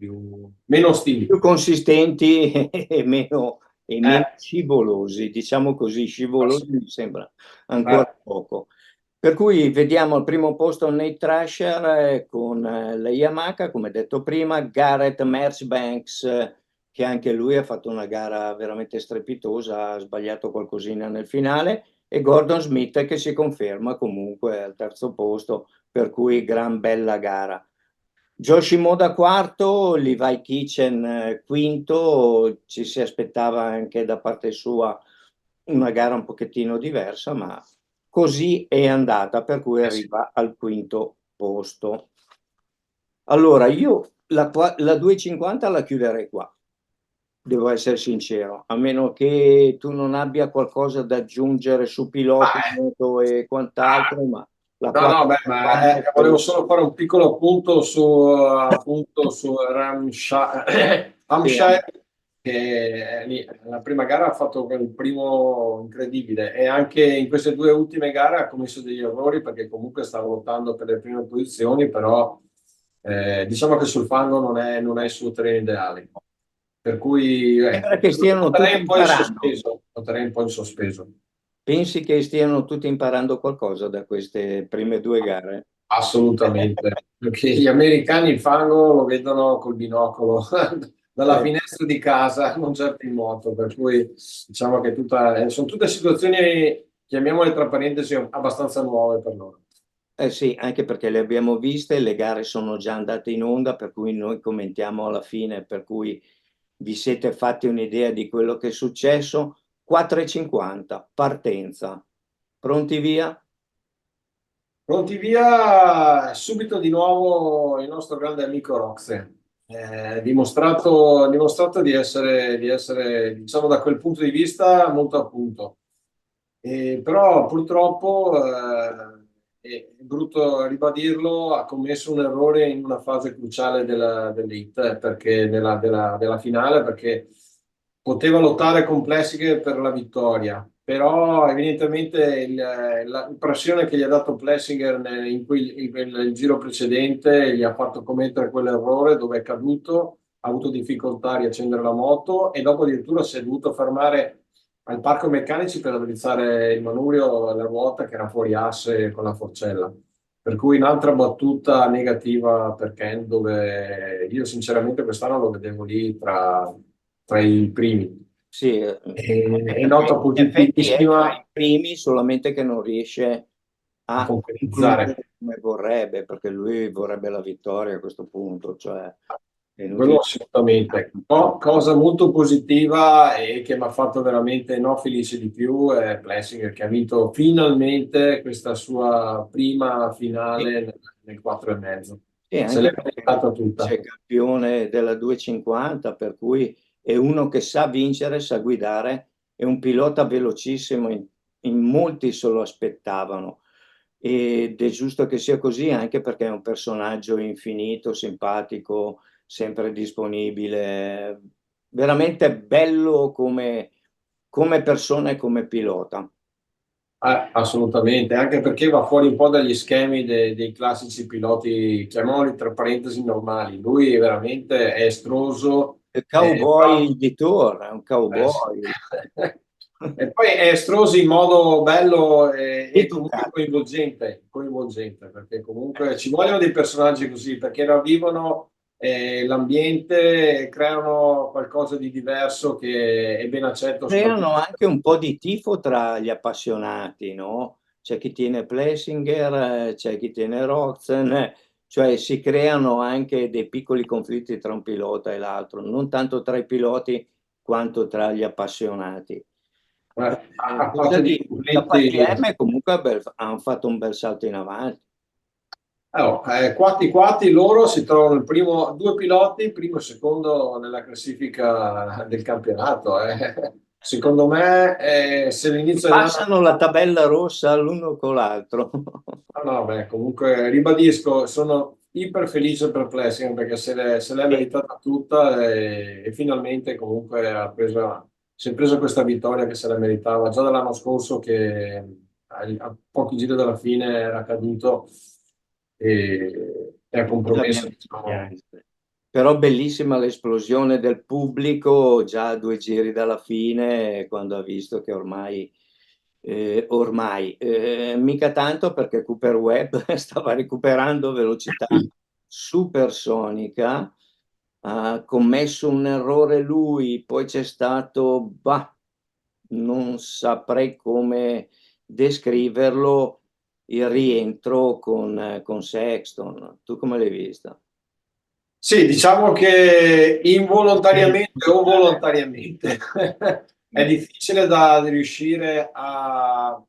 S6: meno ostili.
S1: Più consistenti e meno
S6: Eh,
S1: scivolosi, diciamo così,
S6: ass-
S1: scivolosi mi sembra
S6: eh,
S1: ancora poco. Per cui vediamo al primo posto Nate Thrasher con la Yamaha, come detto prima, Garrett Marchbanks, che anche lui ha fatto una gara veramente strepitosa, ha sbagliato qualcosina nel finale, e Gordon Smith che si conferma comunque al terzo posto, per cui gran bella gara. Yoshimoda quarto, Levi Kitchen quinto, ci si aspettava anche da parte sua una gara un pochettino diversa, ma così è andata, per cui
S6: sì.
S1: arriva al quinto posto. Allora, io la 250 la chiuderei qua, devo essere sincero, a meno che tu non abbia qualcosa da aggiungere su piloti,
S6: Ah,
S1: moto e
S6: ah,
S1: quant'altro, ma la
S6: no, no, beh,
S1: 450 è
S6: volevo
S1: quella.
S6: solo fare un piccolo appunto su
S1: Sì,
S6: Hampshire, che è lì, la prima gara ha fatto il primo incredibile e anche in queste due ultime gare ha commesso degli errori perché comunque stava lottando per le prime posizioni, però diciamo che sul fango non è il suo terreno ideale. Per cui
S1: sembra che
S6: lo
S1: stiano tutti
S6: terrei un po' in
S1: imparando.
S6: sospeso, lo terrei un po' in sospeso.
S1: Pensi che stiano tutti imparando qualcosa da queste prime due gare?
S6: Assolutamente, perché gli americani il fango lo vedono col binocolo dalla
S1: Eh,
S6: finestra di casa, non certo in moto, per cui diciamo che sono tutte situazioni, chiamiamole tra parentesi, abbastanza nuove per loro.
S1: sì, anche perché le abbiamo viste, le gare sono già andate in onda, per cui noi commentiamo alla fine, per cui vi siete fatti un'idea di quello che è successo. 4:50, partenza. Pronti via?
S6: Pronti via, subito di nuovo il nostro grande amico Roxe. Dimostrato di essere, diciamo, da quel punto di vista molto a punto. Però purtroppo, è brutto ribadirlo, ha commesso un errore in una fase cruciale dell'hit, perché della finale, perché poteva lottare con Plessiger per la vittoria, però evidentemente la pressione che gli ha dato Plessiger il giro precedente gli ha fatto commettere quell'errore dove è caduto, ha avuto difficoltà a riaccendere la moto e dopo addirittura si è dovuto fermare al parco meccanici per raddrizzare il manubrio alla ruota che era fuori asse con la forcella. Per cui un'altra battuta negativa per Ken, dove io sinceramente quest'anno lo vedevo lì tra i primi.
S1: Sì,
S6: È nota
S1: in effetti è tra
S6: positivissima
S1: i primi, solamente che non riesce
S6: a
S1: a
S6: concretizzare.
S1: concludere come vorrebbe, perché lui vorrebbe la vittoria a questo punto, cioè è
S6: Quello
S1: inutile.
S6: assolutamente. Cosa molto positiva e che mi ha fatto veramente no, felice di più è Plessinger che ha vinto finalmente questa sua prima
S1: Sì,
S6: finale nel 4,5.
S1: sì,
S6: Se
S1: anche
S6: l'è
S1: perché
S6: meritata tutta.
S1: c'è campione della 250, per cui è uno che sa vincere, sa guidare, è un pilota velocissimo, in molti se lo aspettavano. Ed è giusto che sia così anche perché è un personaggio infinito, simpatico, sempre disponibile, veramente bello come persona e come pilota.
S6: Assolutamente, anche perché va fuori un po' dagli schemi dei classici piloti, chiamiamoli tra parentesi normali. Lui veramente è estroso,
S1: Il
S6: però
S1: cowboy di Tour, è un
S6: Sì.
S1: cowboy
S6: E poi è estroso in modo bello e comunque
S1: educato.
S6: coinvolgente, perché comunque ci vogliono dei personaggi così, perché ravvivono l'ambiente e creano qualcosa di diverso che è ben accetto
S1: Creano
S6: soprattutto.
S1: anche un po' di tifo tra gli appassionati, no? C'è chi tiene Plessinger, c'è chi tiene Roxen, cioè si creano anche dei piccoli conflitti tra un pilota e l'altro, non tanto tra i piloti quanto tra gli appassionati.
S6: A
S1: Cosa
S6: parte di
S1: dire? Da
S6: conflitti.
S1: KTM comunque hanno fatto un bel salto in avanti.
S6: Quatti quatti loro si trovano due piloti, primo e secondo nella classifica del campionato. secondo me, se l'inizio dell'anno...
S1: Passano la tabella rossa l'uno con l'altro.
S6: No, beh, comunque ribadisco, sono iper felice per Plessing perché se l'è meritata tutta e finalmente comunque si è presa questa vittoria che se la meritava già dall'anno scorso che a pochi giri dalla fine era caduto e ha compromesso,
S1: L'abbiamo
S6: diciamo.
S1: chiesto. Però bellissima l'esplosione del pubblico già a 2 giri dalla fine, quando ha visto che ormai mica tanto, perché Cooper Webb stava recuperando velocità supersonica, ha commesso un errore lui, poi c'è stato, bah, non saprei come descriverlo, il rientro con Sexton. Tu come l'hai vista?
S6: Sì, diciamo che involontariamente o volontariamente è difficile da riuscire a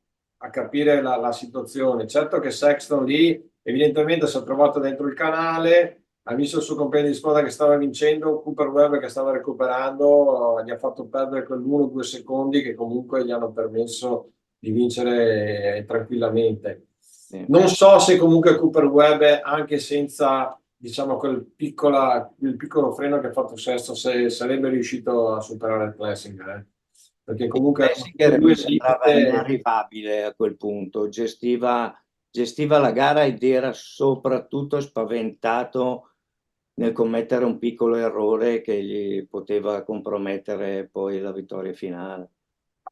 S6: capire la situazione. Certo che Sexton lì evidentemente si è trovato dentro il canale, ha visto il suo compagno di squadra che stava vincendo, Cooper Webb che stava recuperando, gli ha fatto perdere quell'1 o 2 secondi che comunque gli hanno permesso di vincere tranquillamente.
S1: Sì.
S6: Non so se comunque Cooper Webb, anche senza diciamo il piccolo freno che ha fatto Sesto, se sarebbe riuscito a superare il Plessing, perché
S1: Il
S6: comunque erano tutti e
S1: Messinger
S6: due
S1: mi
S6: al
S1: sembrava
S6: limite.
S1: inarrivabile a quel punto, gestiva la gara ed era soprattutto spaventato nel commettere un piccolo errore che gli poteva compromettere poi la vittoria finale.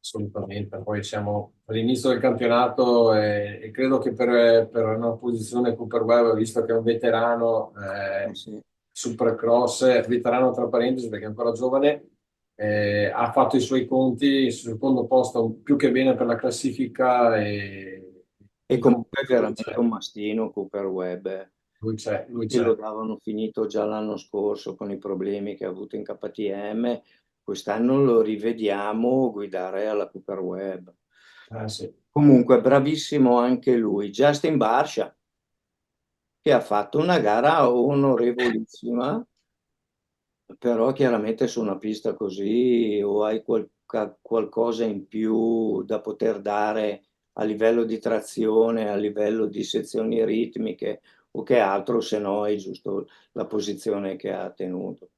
S6: Assolutamente, poi siamo all'inizio del campionato e credo che per una posizione Cooper Webb, visto che è un veterano
S1: Sì.
S6: Supercross, veterano tra parentesi perché è ancora giovane, ha fatto i suoi conti, il secondo posto più che bene per la classifica e
S1: E
S6: di
S1: comunque è
S6: competenza
S1: veramente un mastino Cooper Webb.
S6: lui
S1: Tutti lo
S6: c'è.
S1: davano finito già l'anno scorso con i problemi che ha avuto in KTM. Quest'anno lo rivediamo guidare alla Cooper Webb.
S6: Sì.
S1: Comunque, bravissimo anche lui. Justin Barsha, che ha fatto una gara onorevolissima, però chiaramente su una pista così o hai qualcosa in più da poter dare a livello di trazione, a livello di sezioni ritmiche o che altro, se no è giusto la posizione che ha tenuto.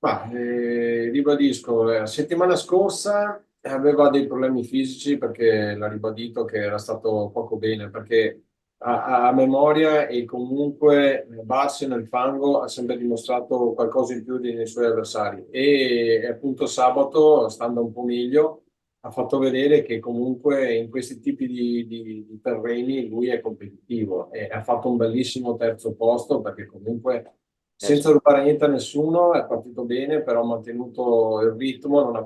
S6: Ma, ribadisco, la settimana scorsa aveva dei problemi fisici perché l'ha ribadito che era stato poco bene, perché a memoria e comunque Bassi nel fango ha sempre dimostrato qualcosa in più dei suoi avversari e appunto sabato, stando un po' meglio, ha fatto vedere che comunque in questi tipi di terreni lui è competitivo e ha fatto un bellissimo terzo posto perché comunque senza rubare niente a nessuno, è partito bene, però ha mantenuto il ritmo, non ha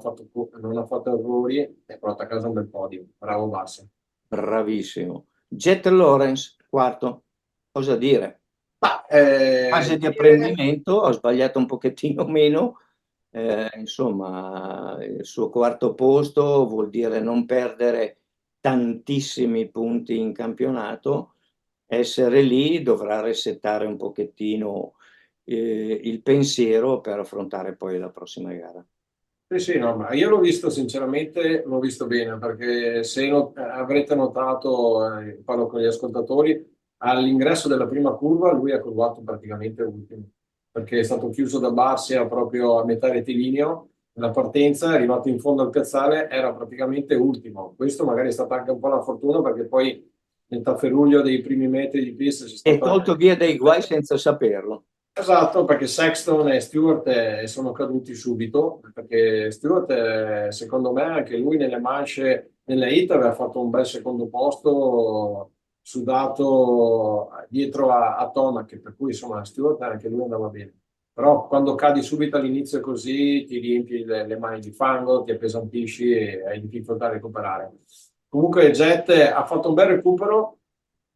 S6: fatto errori e ha portato a casa un bel podio. Bravo Bassi.
S1: Bravissimo. Jet Lawrence, quarto. Cosa dire?
S6: Ma,
S1: Fase di
S6: dire-
S1: apprendimento, ho sbagliato un pochettino meno, insomma, il suo quarto posto vuol dire non perdere tantissimi punti in campionato, essere lì dovrà resettare un pochettino il pensiero per affrontare poi la prossima gara.
S6: Sì, sì, no, ma io l'ho visto sinceramente, l'ho visto bene, perché se avrete notato, parlo con gli ascoltatori, all'ingresso della prima curva lui ha curvato praticamente ultimo, perché è stato chiuso da Barsia proprio a metà rettilineo, la partenza è arrivato in fondo al piazzale, era praticamente ultimo. Questo magari è stata anche un po' la fortuna, perché poi nel tafferuglio dei primi metri di pista c'è
S1: È
S6: stato
S1: tolto via dai guai senza saperlo.
S6: Esatto, perché Sexton e Stewart sono caduti subito, perché Stewart, secondo me, anche lui nelle manche, nelle hit aveva fatto un bel secondo posto, sudato dietro a Tomac, per cui insomma Stewart anche lui andava bene. Però quando cadi subito all'inizio così ti riempi le mani di fango, ti appesantisci e hai difficoltà a recuperare. Comunque Jet ha fatto un bel recupero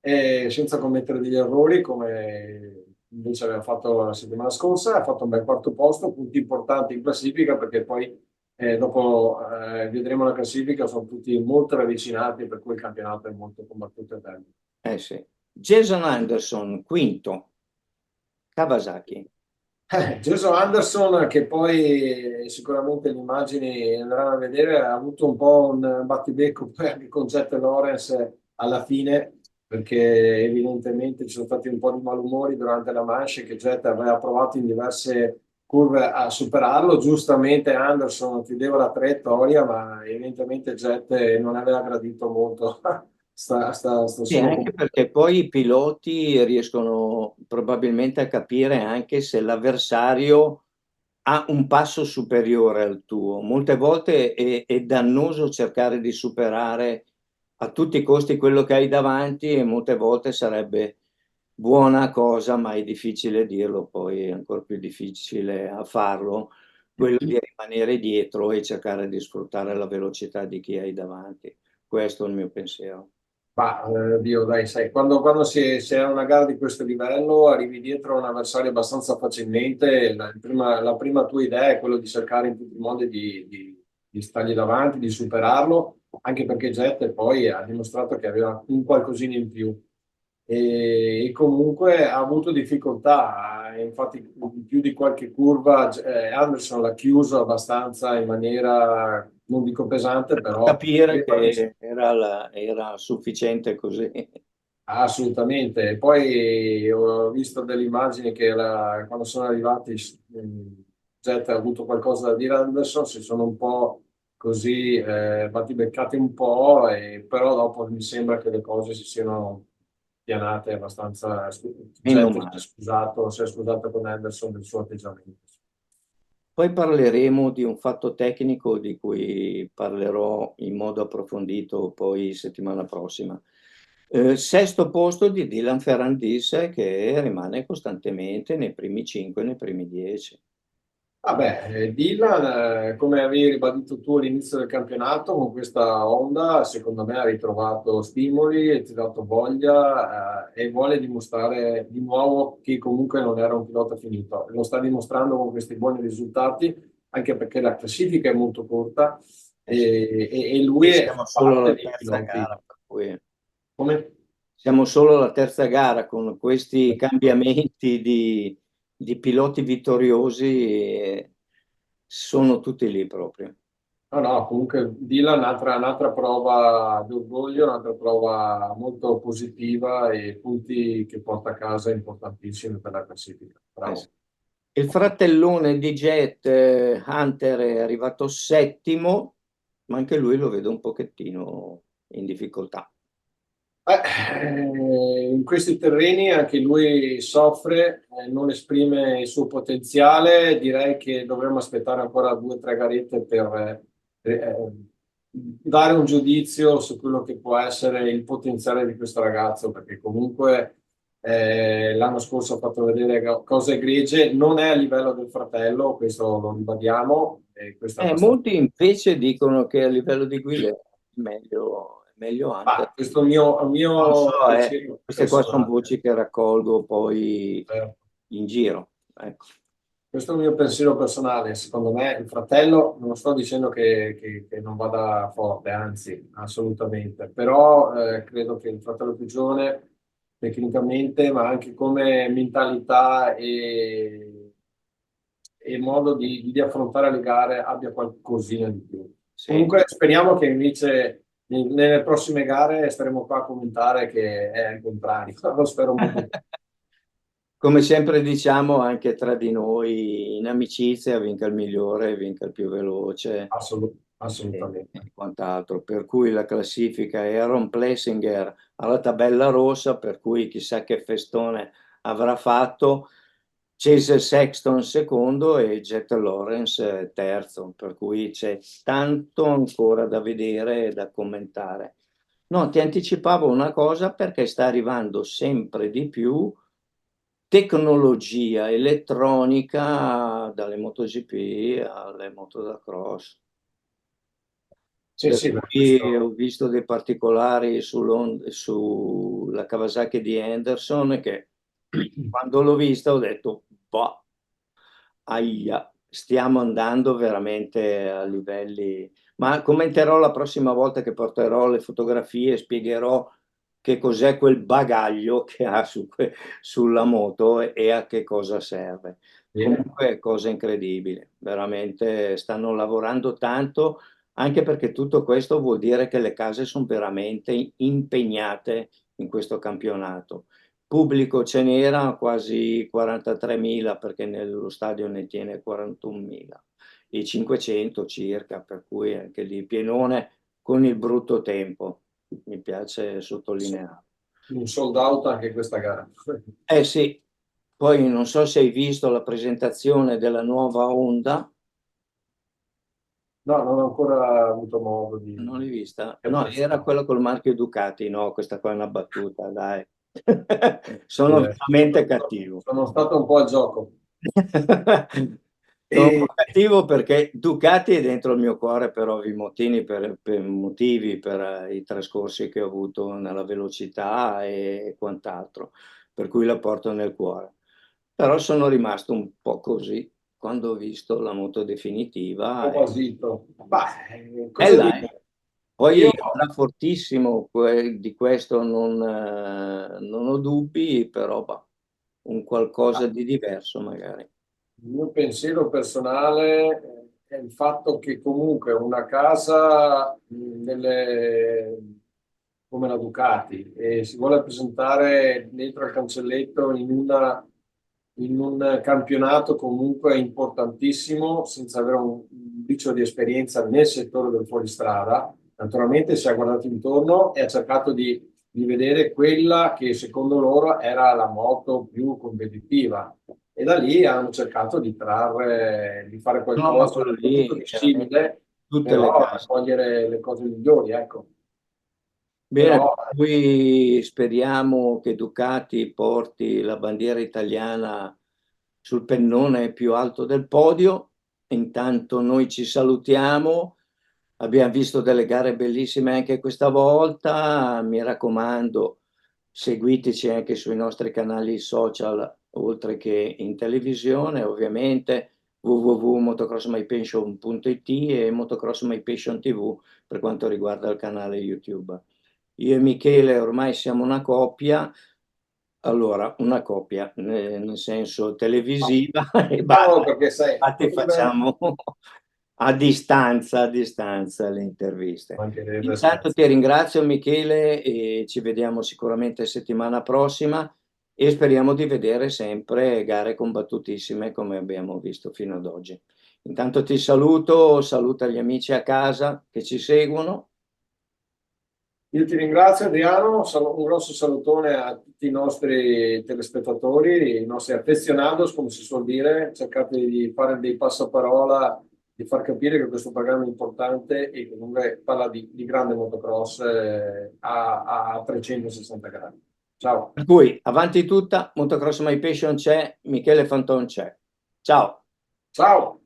S6: senza commettere degli errori come invece aveva fatto la settimana scorsa, ha fatto un bel quarto posto, punti importanti in classifica perché poi dopo vedremo la classifica, sono tutti molto ravvicinati per cui il campionato è molto combattuto a tempo.
S1: Sì. Jason Anderson, quinto. Kawasaki.
S6: Jason Anderson, che poi sicuramente le immagini andranno a vedere, ha avuto un po' un battibecco poi anche con Jet Lawrence alla fine, perché evidentemente ci sono stati un po' di malumori durante la manche, che Jet aveva provato in diverse curve a superarlo. Giustamente Anderson chiudeva la traiettoria, ma evidentemente Jet non aveva gradito molto sta
S1: Sì,
S6: solo
S1: anche perché poi i piloti riescono probabilmente a capire anche se l'avversario ha un passo superiore al tuo. Molte volte è dannoso cercare di superare a tutti i costi quello che hai davanti e molte volte sarebbe buona cosa, ma è difficile dirlo, poi è ancora più difficile a farlo, quello di rimanere dietro e cercare di sfruttare la velocità di chi hai davanti. Questo è il mio pensiero.
S6: Ma, Dio, dai, sai, quando si è a una gara di questo livello, arrivi dietro a un avversario abbastanza facilmente, la prima tua idea è quello di cercare in tutti i modi di stargli davanti, di superarlo, anche perché Jet poi ha dimostrato che aveva un qualcosina in più. E comunque ha avuto difficoltà, infatti in più di qualche curva Anderson l'ha chiuso abbastanza in maniera, non dico pesante, però
S1: Capire che era sufficiente così.
S6: assolutamente. E poi ho visto delle immagini che quando sono arrivati, Jet ha avuto qualcosa da dire ad Anderson, si sono un po' così battibeccati un po', però dopo mi sembra che le cose si siano pianate abbastanza.
S1: Meno
S6: Jet
S1: male.
S6: si è scusato con Anderson del suo atteggiamento.
S1: Poi parleremo di un fatto tecnico di cui parlerò in modo approfondito poi settimana prossima. Sesto posto di Dylan Ferrandis che rimane costantemente nei primi 5, nei primi 10.
S6: Vabbè, Dylan, come avevi ribadito tu all'inizio del campionato, con questa Honda, secondo me ha ritrovato stimoli e ti ha dato voglia, e vuole dimostrare di nuovo che comunque non era un pilota finito. Lo sta dimostrando con questi buoni risultati, anche perché la classifica è molto corta
S1: Sì.
S6: e lui
S1: E
S6: è
S1: siamo solo
S6: parte
S1: alla
S6: dei
S1: terza
S6: piloti.
S1: gara, per cui
S6: Come?
S1: siamo solo alla terza gara con questi cambiamenti di piloti vittoriosi, sono tutti lì proprio.
S6: No, no, comunque Dylan, un'altra prova d'orgoglio, un'altra prova molto positiva e punti che porta a casa importantissimi per la classifica.
S1: Sì.
S6: Bravo.
S1: Il fratellone di Jet, Hunter, è arrivato settimo, ma anche lui lo vedo un pochettino in difficoltà.
S6: In questi terreni anche lui soffre, non esprime il suo potenziale. Direi che dovremmo aspettare ancora 2 o 3 garette per dare un giudizio su quello che può essere il potenziale di questo ragazzo, perché comunque l'anno scorso ha fatto vedere cose egregie, non è a livello del fratello, questo lo ribadiamo, e questo è abbastanza.
S1: Molti invece dicono che a livello di guida è meglio Hunter.
S6: Ma questo è
S1: Non lo so,
S6: il mio pensiero
S1: queste qua sono
S6: personale.
S1: voci che raccolgo poi in giro. Ecco.
S6: Questo è il mio pensiero personale. Secondo me il fratello, non sto dicendo che non vada forte, anzi, assolutamente, però credo che il fratello più giovane, tecnicamente, ma anche come mentalità e modo di affrontare le gare, abbia qualcosina di più.
S1: Sì.
S6: Comunque speriamo che invece nelle prossime gare staremo qua a commentare che è il contrario. Lo spero molto.
S1: Come sempre diciamo anche tra di noi, in amicizia vinca il migliore, vinca il più veloce
S6: Assolutamente.
S1: e quant'altro. Per cui la classifica è Aaron Plessinger alla tabella rossa, per cui chissà che festone avrà fatto. Chase Sexton secondo e Jet Lawrence terzo, per cui c'è tanto ancora da vedere e da commentare. No, ti anticipavo una cosa perché sta arrivando sempre di più tecnologia elettronica dalle MotoGP alle moto da cross.
S6: Sì,
S1: Per
S6: sì, beh,
S1: cui
S6: questo.
S1: ho visto dei particolari sulla Kawasaki di Henderson che quando l'ho vista ho detto, boh, ahia, stiamo andando veramente a livelli. Ma commenterò la prossima volta che porterò le fotografie e spiegherò che cos'è quel bagaglio che ha sulla moto e a che cosa serve. Comunque cose incredibili, veramente stanno lavorando tanto, anche perché tutto questo vuol dire che le case sono veramente impegnate in questo campionato. Pubblico ce n'era quasi 43.000 perché nello stadio ne tiene 41.000 e 500 circa, per cui anche lì pienone con il brutto tempo, mi piace sottolineare.
S6: Un sold out anche questa gara.
S1: Eh sì, poi non so se hai visto la presentazione della nuova Honda,
S6: No, non ho ancora avuto modo
S1: non l'hai vista?
S6: di
S1: No, era
S6: apprezzare.
S1: quella col marchio Ducati, no, questa qua è una battuta, dai.
S6: Sì,
S1: Sono veramente cattivo.
S6: sono stato un po' al gioco.
S1: Sono un
S6: E
S1: po' cattivo perché Ducati è dentro il mio cuore per ovvi motivi, per motivi, per i trascorsi che ho avuto nella velocità e quant'altro, per cui la porto nel cuore. Però sono rimasto un po' così quando ho visto la moto definitiva.
S6: un po' basito. Beh,
S1: E
S6: cosa
S1: là,
S6: dire?
S1: poi
S6: Io
S1: andrà fortissimo, di questo non ho dubbi, però bah, un qualcosa di diverso magari.
S6: Il mio pensiero personale è il fatto che comunque una casa come la Ducati e si vuole presentare dentro al cancelletto in un campionato comunque importantissimo senza avere un briciolo di esperienza nel settore del fuoristrada. Naturalmente si è guardato intorno e ha cercato di vedere quella che secondo loro era la moto più competitiva e da lì hanno cercato di trarre, di fare
S1: No, ma
S6: qualcosa
S1: quello
S6: appunto
S1: lì,
S6: di
S1: chiaramente,
S6: simile,
S1: tutte le
S6: però
S1: case.
S6: raccogliere le cose migliori, ecco.
S1: Bene,
S6: Però
S1: per cui speriamo che Ducati porti la bandiera italiana sul pennone più alto del podio. Intanto noi ci salutiamo. Abbiamo visto delle gare bellissime anche questa volta. Mi raccomando, seguiteci anche sui nostri canali social, oltre che in televisione, ovviamente www.motocrossmypassion.it e Motocross My Passion TV per quanto riguarda il canale YouTube. Io e Michele ormai siamo una coppia, allora una coppia nel senso televisiva e
S6: diciamolo
S1: basta.
S6: perché sai,
S1: Infatti facciamo a distanza le interviste.
S6: mancherebbe
S1: Intanto
S6: scherzo.
S1: ti ringrazio Michele e ci vediamo sicuramente settimana prossima e speriamo di vedere sempre gare combattutissime come abbiamo visto fino ad oggi. Intanto ti saluto, saluta gli amici a casa che ci seguono.
S6: Io ti ringrazio Adriano, un grosso salutone a tutti i nostri telespettatori, i nostri affezionados, come si suol dire, cercate di fare dei passaparola, di far capire che questo programma è importante e comunque parla di grande motocross a 360 gradi. Ciao.
S1: Per cui avanti tutta, Motocross My Passion c'è, Michele Fanton c'è. Ciao!
S6: Ciao.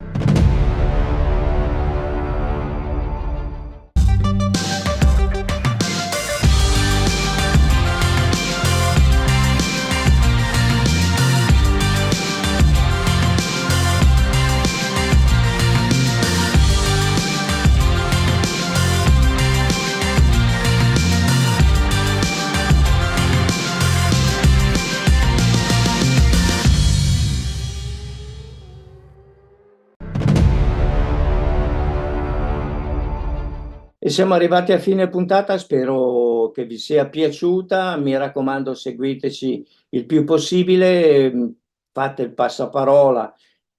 S1: E siamo arrivati a fine puntata, spero che vi sia piaciuta, mi raccomando seguiteci il più possibile, fate il passaparola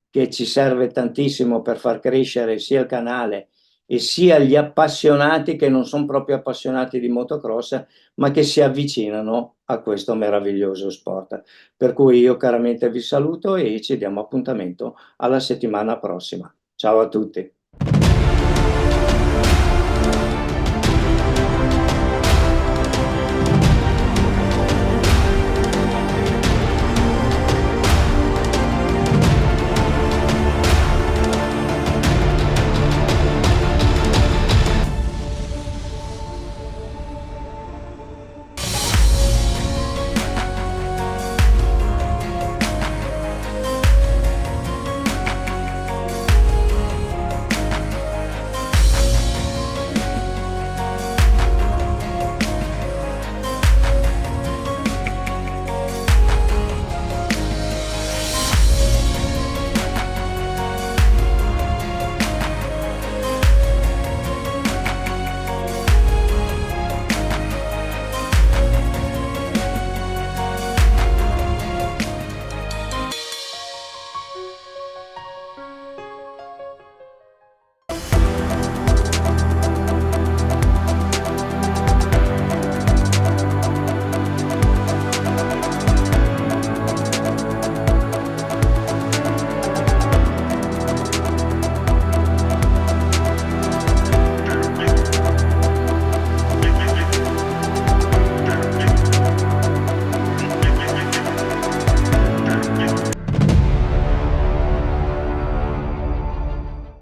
S1: che ci serve tantissimo per far crescere sia il canale e sia gli appassionati che non sono proprio appassionati di motocross, ma che si avvicinano a questo meraviglioso sport. Per cui io caramente vi saluto e ci diamo appuntamento alla settimana prossima. Ciao a tutti.